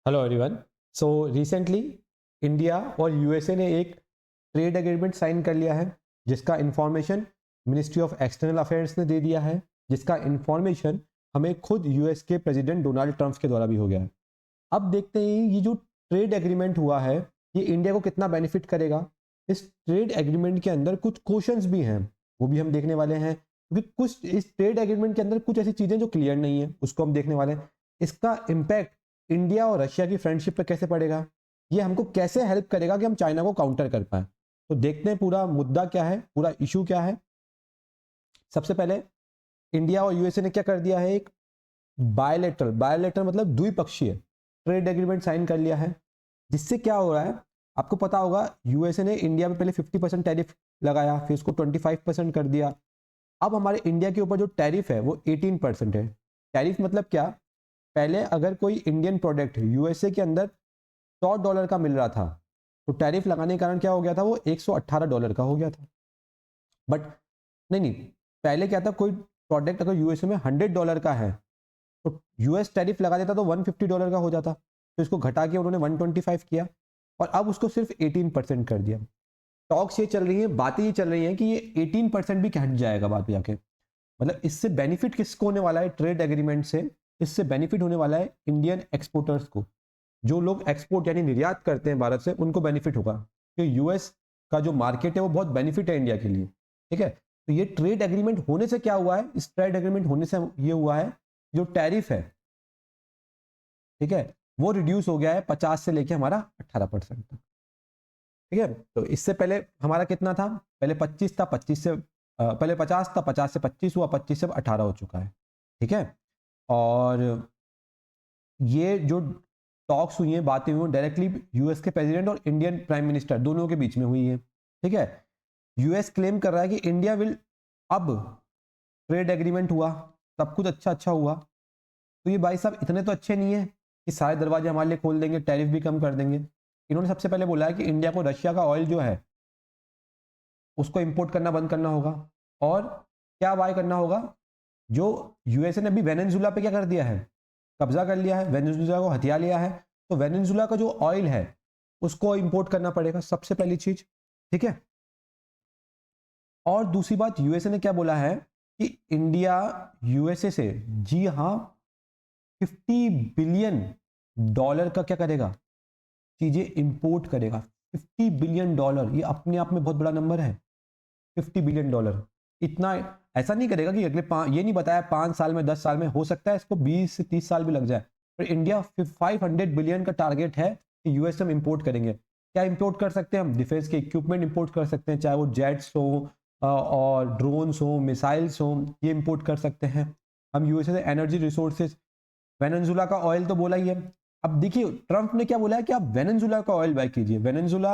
Hello everyone. So recently India और USA ने एक ट्रेड एग्रीमेंट साइन कर लिया है, जिसका information ministry of external affairs ने दे दिया है, जिसका इंफॉर्मेशन हमें खुद यूएस के प्रेसिडेंट डोनाल्ड ट्रंप के द्वारा भी हो गया है। अब देखते हैं ये जो ट्रेड एग्रीमेंट हुआ है ये इंडिया को कितना बेनिफिट करेगा। इस ट्रेड एग्रीमेंट के अंदर कुछ क्वेश्चंस भी हैं, वो भी हम देखने वाले हैं, क्योंकि कुछ इस ट्रेड एग्रीमेंट के अंदर कुछ ऐसी चीज़ें जो क्लियर नहीं है उसको हम देखने वाले हैं। इसका इम्पैक्ट इंडिया और रशिया की फ्रेंडशिप पर कैसे पड़ेगा, ये हमको कैसे हेल्प करेगा कि हम चाइना को काउंटर कर पाए। तो देखते हैं पूरा मुद्दा क्या है, पूरा इशू क्या है। सबसे पहले इंडिया और यूएसए ने क्या कर दिया है, एक बायलेटरल बायलेटरल मतलब द्विपक्षीय ट्रेड एग्रीमेंट साइन कर लिया है। जिससे क्या हो रहा है आपको पता होगा, यूएसए ने इंडिया पे पहले 50% टैरिफ लगाया, फिर उसको 25% कर दिया। अब हमारे इंडिया के ऊपर जो टैरिफ है वो 18% है। टैरिफ मतलब क्या, पहले अगर कोई इंडियन प्रोडक्ट यूएसए के अंदर $100 का मिल रहा था तो टैरिफ लगाने के कारण क्या हो गया था, वो $118 का हो गया था। बट नहीं, पहले क्या था, कोई प्रोडक्ट अगर यूएसए में $100 का है तो यूएस टैरिफ लगा देता तो $150 का हो जाता, तो इसको घटा के उन्होंने 125 किया और अब उसको सिर्फ 18% कर दिया। टॉक्स ये चल रही है, बातें ये चल रही हैं कि ये 18% भी हट जाएगा बाद में जाके। मतलब इससे बेनिफिट किसको होने वाला है ट्रेड एग्रीमेंट से, इससे बेनिफिट होने वाला है इंडियन एक्सपोर्टर्स को। जो लोग एक्सपोर्ट यानी निर्यात करते हैं भारत से, उनको बेनिफिट होगा, क्योंकि यूएस का जो मार्केट है वो बहुत बेनिफिट है इंडिया के लिए। ठीक है, तो ये ट्रेड एग्रीमेंट होने से क्या हुआ है, इस ट्रेड एग्रीमेंट होने से ये हुआ है जो टैरिफ है, ठीक है, वो रिड्यूस हो गया है 50 से लेके हमारा 18% तक। ठीक है, तो इससे पहले हमारा कितना था, पहले 25 था, 25 से पहले 50 था, 50 से 25 हुआ, 25 से 18 हो चुका है। ठीक है, और ये जो टॉक्स हुई हैं, बातें हुई हैं, डायरेक्टली यूएस के प्रेसिडेंट और इंडियन प्राइम मिनिस्टर दोनों के बीच में हुई है। ठीक है, यूएस क्लेम कर रहा है कि इंडिया विल, अब ट्रेड एग्रीमेंट हुआ, सब कुछ अच्छा अच्छा हुआ, तो ये भाई साहब इतने तो अच्छे नहीं है कि सारे दरवाजे हमारे लिए खोल देंगे, टैरिफ भी कम कर देंगे। इन्होंने सबसे पहले बोला है कि इंडिया को रशिया का ऑयल जो है उसको इंपोर्ट करना बंद करना होगा, और क्या बाय करना होगा, जो यूएसए ने अभी वेनेजुला पे क्या कर दिया है, कब्जा कर लिया है, वेनेजुला को हथिया लिया है, तो वेनेजुला का जो ऑयल है उसको इंपोर्ट करना पड़ेगा, सबसे पहली चीज। ठीक है, और दूसरी बात यूएसए ने क्या बोला है कि इंडिया यूएसए से, जी हाँ, $50 बिलियन का क्या करेगा, चीजें इंपोर्ट करेगा। $50 बिलियन, ये अपने आप में बहुत बड़ा नंबर है। $50 बिलियन इतना, ऐसा नहीं करेगा कि अगले ये नहीं बताया 5 साल में, 10 साल में, हो सकता है इसको 20 से 30 साल भी लग जाए, पर इंडिया 500 बिलियन का टारगेट है कि यूएस हम इंपोर्ट करेंगे। क्या इंपोर्ट कर सकते हैं हम, डिफेंस के इक्विपमेंट इंपोर्ट कर सकते हैं, चाहे वो जेट्स हो और ड्रोन्स हो, मिसाइल्स हो, ये इंपोर्ट कर सकते हैं हम यूएसए से। एनर्जी रिसोर्सेज, वेनेजुला का ऑयल तो बोला ही है। अब देखिए ट्रंप ने क्या बोला है कि आप वेनेजुला का ऑयल बाय कीजिए। वेनेजुला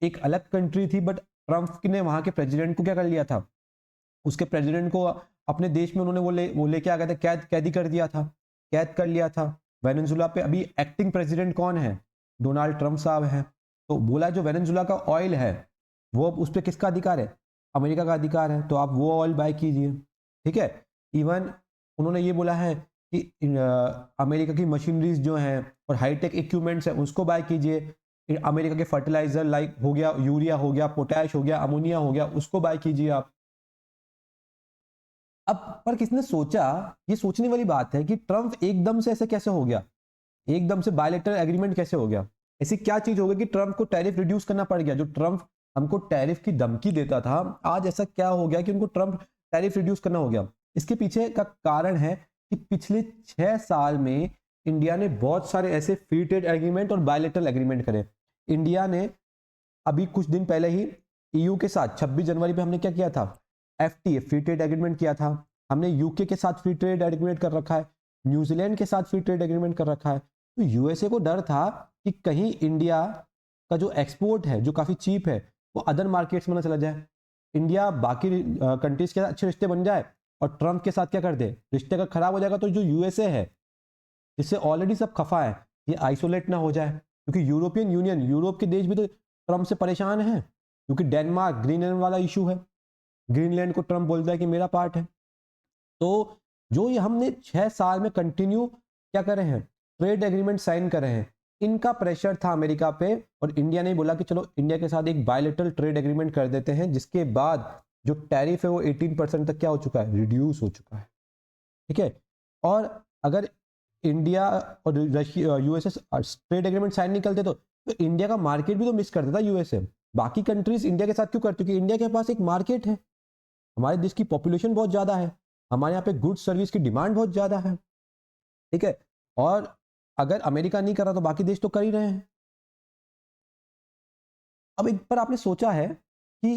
एक अलग कंट्री थी, बट ट्रंप ने वहां के प्रेसिडेंट को क्या कर लिया था, उसके प्रेसिडेंट को अपने देश में उन्होंने वो लेके आ गए थे, कैदी कर दिया था, कैद कर लिया था। वेनेजुला पे अभी एक्टिंग प्रेसिडेंट कौन है, डोनाल्ड ट्रंप साहब हैं। तो बोला जो वेनेजुला का ऑयल है वो उस पर किसका अधिकार है, अमेरिका का अधिकार है, तो आप वो ऑयल बाय कीजिए। ठीक है, इवन उन्होंने ये बोला है कि अमेरिका की मशीनरीज जो हैं और हाईटेक इक्विपमेंट्स हैं उसको बाय कीजिए। अमेरिका के फर्टिलाइजर लाइक हो गया, यूरिया हो गया, पोटैश हो गया, अमोनिया हो गया, उसको बाय कीजिए आप। अब पर किसने सोचा, ये सोचने वाली बात है कि ट्रंप एकदम से ऐसे कैसे हो गया, एकदम से बायलेटरल एग्रीमेंट कैसे हो गया, ऐसी क्या चीज हो गई कि ट्रंप को टैरिफ रिड्यूस करना पड़ गया। जो ट्रंप हमको टैरिफ की धमकी देता था, आज ऐसा क्या हो गया कि उनको ट्रंप टैरिफ रिड्यूस करना हो गया। इसके पीछे का कारण है कि पिछले 6 साल में इंडिया ने बहुत सारे ऐसे फ्री ट्रेड एग्रीमेंट और बायलेटरल एग्रीमेंट करे। इंडिया ने अभी कुछ दिन पहले ही ईयू के साथ 26 जनवरी पे हमने क्या किया था, एफटीए फ्री ट्रेड एग्रीमेंट किया था। हमने यूके के साथ फ्री ट्रेड एग्रीमेंट कर रखा है, न्यूजीलैंड के साथ फ्री ट्रेड एग्रीमेंट कर रखा है। तो यूएसए को डर था कि कहीं इंडिया का जो एक्सपोर्ट है जो काफ़ी चीप है वो अदर मार्केट्स में ना चला जाए, इंडिया बाकी कंट्रीज के साथ अच्छे रिश्ते बन जाए और ट्रंप के साथ क्या कर दे, रिश्ते अगर खराब हो जाएगा तो जो यूएसए है जिससे ऑलरेडी सब खफा है ये आइसोलेट ना हो जाए, क्योंकि यूरोपियन यूनियन, यूरोप के देश भी तो ट्रंप से परेशान है, क्योंकि डेनमार्क ग्रीनलैंड वाला इशू है, ग्रीनलैंड को ट्रंप बोलता है कि मेरा पार्ट है। तो जो ये हमने 6 साल में कंटिन्यू क्या कर रहे हैं, ट्रेड एग्रीमेंट साइन कर रहे हैं, इनका प्रेशर था अमेरिका पे, और इंडिया ने बोला कि चलो इंडिया के साथ एक बायलैटरल ट्रेड एग्रीमेंट कर देते हैं, जिसके बाद जो टैरिफ है वो 18% तक क्या हो चुका है, रिड्यूस हो चुका है। ठीक है, और अगर इंडिया और Russia USA trade agreement sign नहीं करते तो इंडिया का मार्केट भी तो मिस कर देता यूएसए। बाकी कंट्रीज इंडिया के साथ क्यों करती, क्योंकि इंडिया के पास एक मार्केट है, हमारे देश की पॉपुलेशन बहुत ज़्यादा है, हमारे यहाँ पे गुड्स सर्विस की डिमांड बहुत ज़्यादा है। ठीक है, और अगर अमेरिका नहीं कर रहा तो बाकी देश तो कर ही रहे हैं। अब एक पर आपने सोचा है कि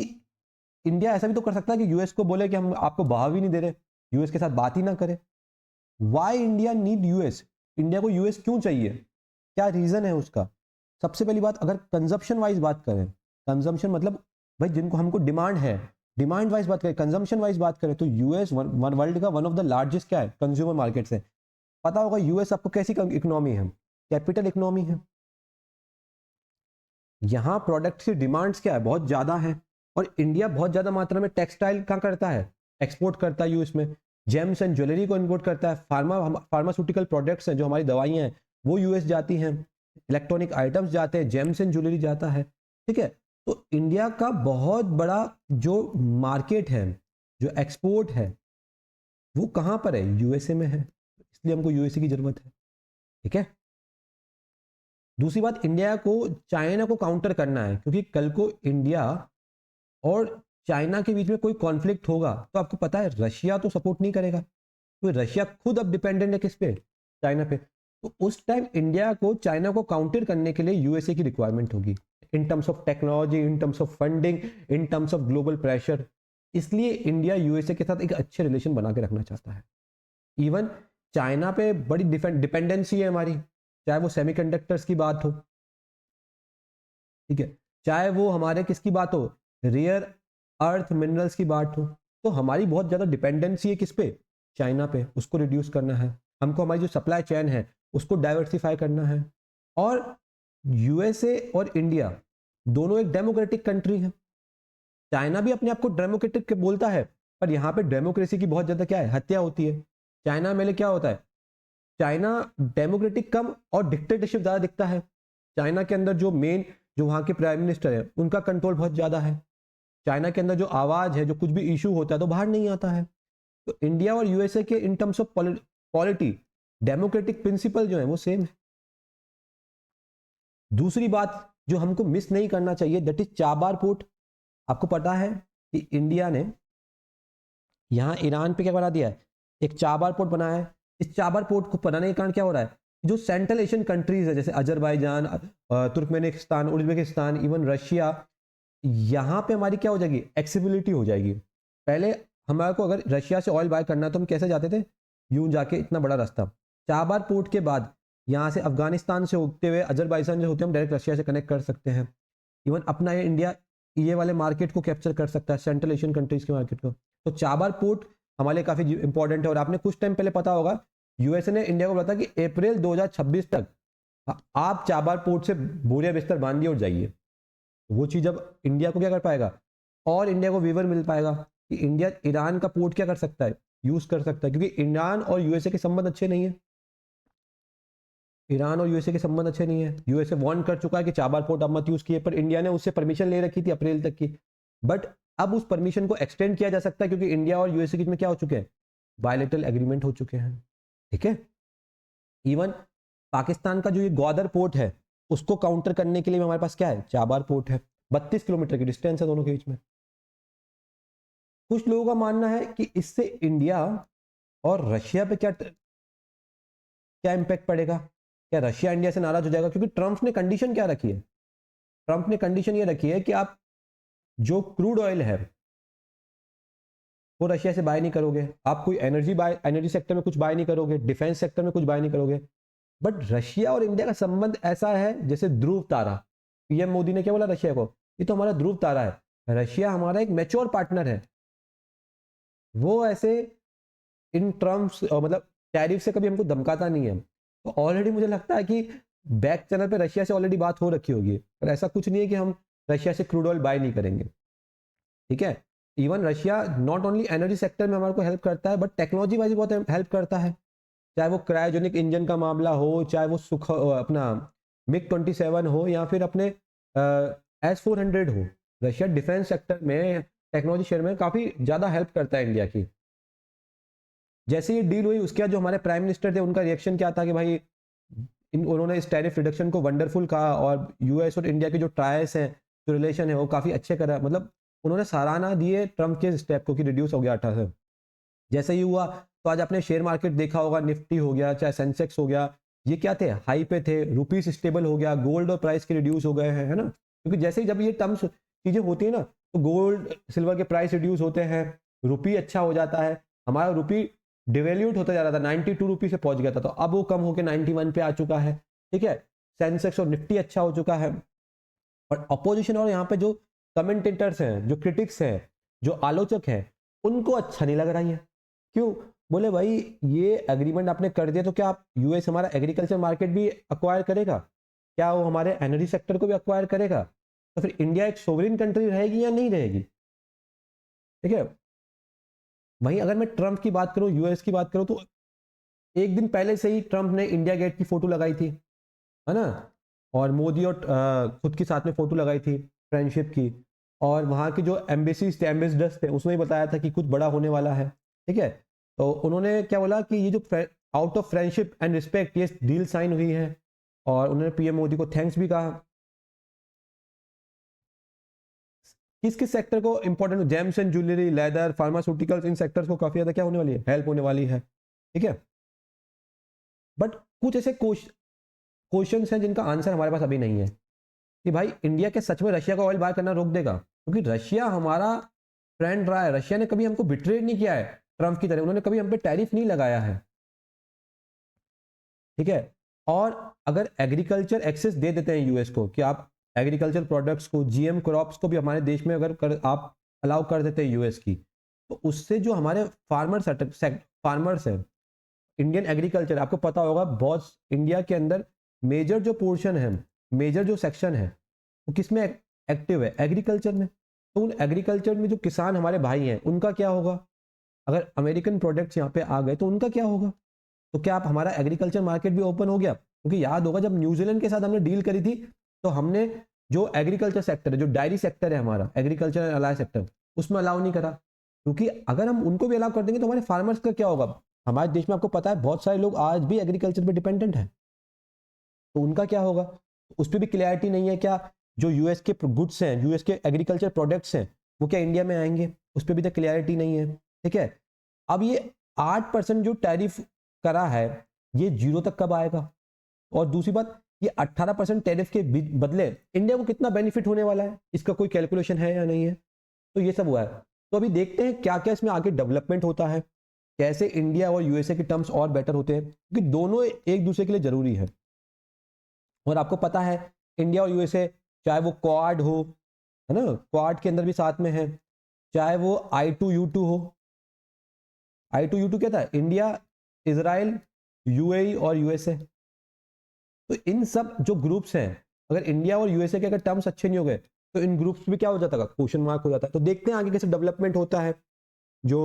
इंडिया ऐसा भी तो कर सकता है कि यूएस को बोले कि हम आपको बढ़ावा ही नहीं दे रहे, यूएस के साथ बात ही ना करे। Why India need US, India को यूएस क्यों चाहिए, क्या रीजन है उसका? सबसे पहली बात, अगर कंजम्पशन वाइज बात करें, कंजम्पशन मतलब भाई जिनको हमको डिमांड है, डिमांड वाइज बात करें, कंजम्पशन वाइज बात करें, तो यूएस वर्ल्ड का वन ऑफ द लार्जेस्ट क्या है, कंज्यूमर मार्केट है। पता होगा यूएस आपको कैसी इकोनॉमी है, कैपिटल इकोनॉमी है। यहाँ प्रोडक्ट की डिमांड्स क्या है, बहुत ज़्यादा है, और इंडिया बहुत ज़्यादा मात्रा में टेक्सटाइल कहाँ करता है, एक्सपोर्ट करता है यूएस में, जेम्स एंड ज्वेलरी को इंपोर्ट करता है, फार्मास्यूटिकल प्रोडक्ट्स हैं जो हमारी दवाइयाँ हैं वो यूएस जाती हैं, इलेक्ट्रॉनिक आइटम्स जाते हैं, जेम्स एंड ज्वेलरी जाता है। ठीक है, तो इंडिया का बहुत बड़ा जो मार्केट है, जो एक्सपोर्ट है, वो कहाँ पर है, यूएसए में है, इसलिए हमको यूएसए की जरूरत है। ठीक है, दूसरी बात, इंडिया को चाइना को काउंटर करना है, क्योंकि कल को इंडिया और चाइना के बीच में कोई कॉन्फ्लिक्ट होगा तो आपको पता है रशिया तो सपोर्ट नहीं करेगा, तो रशिया खुद अब डिपेंडेंट है किस पे, चाइना पे। तो उस टाइम इंडिया को चाइना को काउंटर करने के लिए यूएसए की रिक्वायरमेंट होगी, इन terms of technology, in terms of funding, in terms of global pressure. इसलिए इंडिया यूएसए के साथ एक अच्छे रिलेशन बना के रखना चाहता है। इवन चाइना पे बड़ी डिपेंडेंसी है हमारी, चाहे वो सेमीकंडक्टर्स की बात हो, ठीक है, चाहे वो हमारे किसकी बात हो, रेयर अर्थ मिनरल्स की बात हो, तो हमारी बहुत ज़्यादा डिपेंडेंसी है किस पे, चाइना पे। उसको रिड्यूस करना है हमको, हमारी जो सप्लाई चेन है उसको डाइवर्सिफाई करना है। और यूएसए और इंडिया दोनों एक डेमोक्रेटिक कंट्री है, चाइना भी अपने आप को डेमोक्रेटिक बोलता है, पर यहाँ पे डेमोक्रेसी की बहुत ज़्यादा क्या है, हत्या होती है। चाइना में क्या होता है, चाइना डेमोक्रेटिक कम और डिक्टेटरशिप ज़्यादा दिखता है। चाइना के अंदर जो मेन जो वहाँ के प्राइम मिनिस्टर है उनका कंट्रोल बहुत ज़्यादा है। चाइना के अंदर जो आवाज़ है, जो कुछ भी इशू होता है तो बाहर नहीं आता है। तो इंडिया और यूएसए के in terms of polity democratic principle जो है वो सेम है। दूसरी बात जो हमको मिस नहीं करना चाहिए, दैट इज चाबार पोर्ट। आपको पता है कि इंडिया ने यहाँ ईरान पे क्या बना दिया है, एक चाबार पोर्ट बनाया है। इस चाबार पोर्ट को बनाने के कारण क्या हो रहा है, जो सेंट्रल एशियन कंट्रीज है जैसे Azerbaijan, Turkmenistan, Uzbekistan, even Russia, यहाँ पे हमारी क्या हो जाएगी, एक्सेसिबिलिटी हो जाएगी। पहले हमारे को अगर रशिया से ऑयल बाय करना तो हम कैसे जाते थे, यूं जाके इतना बड़ा रास्ता। चाबार पोर्ट के बाद यहाँ से अफगानिस्तान से होते हुए, अजरबैजान से होते हम डायरेक्ट रशिया से कनेक्ट कर सकते हैं। इवन अपना ये इंडिया ये वाले मार्केट को कैप्चर कर सकता है, सेंट्रल एशियन कंट्रीज के मार्केट को। तो चाबार पोर्ट हमारे लिए काफ़ी इंपॉर्टेंट है। और आपने कुछ टाइम पहले पता होगा यूएसए ने इंडिया को बोला था कि अप्रैल 2026 तक आप चाबार पोर्ट से बोरिया बिस्तर बांधिए और जाइए। वो चीज़ अब इंडिया को क्या कर पाएगा, और इंडिया को वीवर मिल पाएगा कि इंडिया ईरान का पोर्ट क्या कर सकता है, यूज़ कर सकता है, क्योंकि ईरान और यूएसए के संबंध अच्छे नहीं है। ईरान और यूएसए के संबंध अच्छे नहीं है। यूएसए वार्न कर चुका है कि चाबार पोर्ट अब मत यूज़ किए, पर इंडिया ने उससे परमिशन ले रखी थी अप्रैल तक की। बट अब उस परमिशन को एक्सटेंड किया जा सकता है, क्योंकि इंडिया और यूएसए के बीच में क्या हो चुके हैं, बायलैटरल एग्रीमेंट हो चुके हैं। ठीक है, इवन पाकिस्तान का जो ये ग्वादर पोर्ट है उसको काउंटर करने के लिए हमारे पास क्या है, चाबार पोर्ट है। 32 किलोमीटर की डिस्टेंस है दोनों के बीच में। कुछ लोगों का मानना है कि इससे इंडिया और रशिया पे क्या इंपैक्ट पड़ेगा, क्या रशिया इंडिया से नाराज हो जाएगा, क्योंकि ट्रंप ने कंडीशन क्या रखी है, ट्रंप ने कंडीशन ये रखी है कि आप जो क्रूड ऑयल है वो रशिया से बाय नहीं करोगे, आप कोई एनर्जी सेक्टर में कुछ बाय नहीं करोगे, डिफेंस सेक्टर में कुछ बाय नहीं करोगे। बट रशिया और इंडिया का संबंध ऐसा है जैसे ध्रुव तारा। पीएम मोदी ने क्या बोला रशिया को, ये तो हमारा ध्रुव तारा है, रशिया हमारा एक मैच्योर पार्टनर है। वो ऐसे इन टर्म्स मतलब टैरिफ से कभी हमको धमकाता नहीं है। तो ऑलरेडी मुझे लगता है कि बैक चैनल पे रशिया से ऑलरेडी बात हो रखी होगी, पर ऐसा कुछ नहीं है कि हम रशिया से क्रूड ऑयल बाय नहीं करेंगे। ठीक है, even Russia not only energy sector में हमारे को हेल्प करता है, बट टेक्नोलॉजी वाइज बहुत हेल्प करता है। चाहे वो क्रायोजेनिक इंजन का मामला हो, चाहे वो अपना MiG-27 हो या फिर अपने S-400 हो, रशिया डिफेंस सेक्टर में टेक्नोलॉजी शेयर में काफ़ी ज़्यादा हेल्प करता है इंडिया की। जैसे ये डील हुई उसके बाद जो हमारे प्राइम मिनिस्टर थे उनका रिएक्शन क्या था कि भाई उन्होंने इस टैरिफ रिडक्शन को वंडरफुल कहा और यूएस और इंडिया के जो ट्रायल्स हैं, जो रिलेशन है वो काफ़ी अच्छे करा, मतलब उन्होंने सराहना दिए ट्रम्प के स्टेप को कि रिड्यूस हो गया 18 से। जैसे ही हुआ तो आज आपने शेयर मार्केट देखा होगा, निफ्टी हो गया चाहे सेंसेक्स हो गया, ये क्या थे, हाई पे थे, रुपीस स्टेबल हो गया, गोल्ड और प्राइस के रिड्यूस हो गए हैं, है ना। क्योंकि जैसे ही जब ये टर्म्स चीज़ें होती है ना तो गोल्ड सिल्वर के प्राइस रिड्यूस होते हैं, रुपी अच्छा हो जाता है। हमारा रुपी डिवेल्यूट होता जा रहा था, 92 रुपी से पहुंच गया था, तो अब वो कम होकर 91 पे आ चुका है, ठीक है। सेंसेक्स और निफ्टी अच्छा हो चुका है। और अपोजिशन और यहाँ पे जो कमेंटेटर्स हैं, जो क्रिटिक्स हैं, जो आलोचक हैं, उनको अच्छा नहीं लग रहा है। क्यों? बोले भाई ये एग्रीमेंट आपने कर दिया तो क्या आप यूएस हमारा एग्रीकल्चर मार्केट भी अक्वायर करेगा, क्या वो हमारे एनर्जी सेक्टर को भी अक्वायर करेगा, तो फिर इंडिया एक सोवरेन कंट्री रहेगी या नहीं रहेगी, ठीक है। वहीं अगर मैं ट्रंप की बात करूं, यूएस की बात करूं, तो एक दिन पहले से ही ट्रंप ने इंडिया गेट की फोटो लगाई थी, है ना, और मोदी और खुद के साथ में फोटो लगाई थी फ्रेंडशिप की, और वहाँ के जो एम्बेसीज थे, एम्बेसडर्स थे, उसने भी बताया था कि कुछ बड़ा होने वाला है, ठीक है। तो उन्होंने क्या बोला कि ये जो out of friendship and respect ये डील साइन हुई है, और उन्होंने पीएम मोदी को थैंक्स भी कहा। किस किस सेक्टर को important, James and jewellery, leather, pharmaceuticals, in sectors को काफी ज्यादा क्या होने वाली है, हेल्प होने वाली है, ठीक है। बट कुछ ऐसे क्वेश्चन हैं जिनका आंसर हमारे पास अभी नहीं है कि भाई इंडिया के सच में रशिया का ऑयल बाय करना रोक देगा, क्योंकि रशिया हमारा फ्रेंड रहा है, रशिया ने कभी हमको बिट्रेड नहीं किया है ट्रम्प की तरह, उन्होंने कभी हम पे टैरिफ नहीं लगाया है, ठीक है। और अगर एग्रीकल्चर एक्सेस दे देते हैं यूएस को कि आप एग्रीकल्चर प्रोडक्ट्स को, जीएम क्रॉप्स को भी हमारे देश में अगर आप अलाउ कर देते हैं यूएस की, तो उससे जो हमारे फार्मर्स हैं, इंडियन एग्रीकल्चर, आपको पता होगा बहुत इंडिया के अंदर मेजर जो पोर्शन है, मेजर जो सेक्शन है वो किस में एक्टिव है, एग्रीकल्चर में। तो उन एग्रीकल्चर में जो किसान हमारे भाई हैं उनका क्या होगा, अगर अमेरिकन प्रोडक्ट्स यहाँ पे आ गए तो उनका क्या होगा। तो क्या आप, हमारा एग्रीकल्चर मार्केट भी ओपन हो गया, क्योंकि याद होगा जब न्यूजीलैंड के साथ हमने डील करी थी तो हमने जो एग्रीकल्चर सेक्टर है, जो डायरी सेक्टर है हमारा, एग्रीकल्चर एंड अलाय सेक्टर, उसमें अलाउ नहीं करा, क्योंकि अगर हम उनको भी अलाउ कर देंगे तो हमारे फार्मर्स का क्या होगा। हमारे देश में आपको पता है बहुत सारे लोग आज भी एग्रीकल्चर पे डिपेंडेंट हैं, तो उनका क्या होगा, उस पर भी क्लियरिटी नहीं है। क्या जो यूएस के गुड्स हैं, यूएस के एग्रीकल्चर प्रोडक्ट्स हैं, वो क्या इंडिया में आएंगे, उस पर भी तो क्लियरिटी नहीं है, ठीक है। अब ये 8% जो टैरिफ करा है ये 0 तक कब आएगा, और दूसरी बात ये 18% टैरिफ के बदले इंडिया को कितना बेनिफिट होने वाला है, इसका कोई कैलकुलेशन है या नहीं है। तो ये सब हुआ है, तो अभी देखते हैं क्या क्या इसमें आगे डेवलपमेंट होता है, कैसे इंडिया और यूएसए के टर्म्स और बेटर होते हैं, क्योंकि दोनों एक दूसरे के लिए जरूरी है। और आपको पता है इंडिया और यूएसए, चाहे वो क्वाड हो, है ना, क्वाड के अंदर भी साथ में है, चाहे वो I2U2 हो। I2U2 क्या था, इंडिया, इजराइल, यूएई और यूएसए। तो इन सब जो ग्रुप्स हैं, अगर इंडिया और यूएसए के अगर टर्म्स अच्छे नहीं हो गए तो इन ग्रुप्स में क्या हो जाता है, क्वेश्चन मार्क हो जाता है। तो देखते हैं आगे कैसे डेवलपमेंट होता है। जो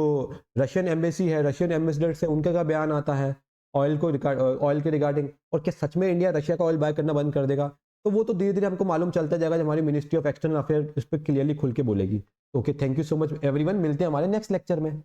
रशियन एम्बेसी है, रशियन एम्बेसडर से उनका क्या बयान आता है ऑयल के रिगार्डिंग, और क्या सच में इंडिया रशिया का ऑयल बाय करना बंद कर देगा, तो वो तो धीरे धीरे हमको मालूम चलता जाएगा जब हमारी मिनिस्ट्री ऑफ एक्सटर्नल अफेयर इस पर क्लियरली खुल के बोलेगी। Okay, thank you so much everyone, मिलते हैं हमारे नेक्स्ट लेक्चर में।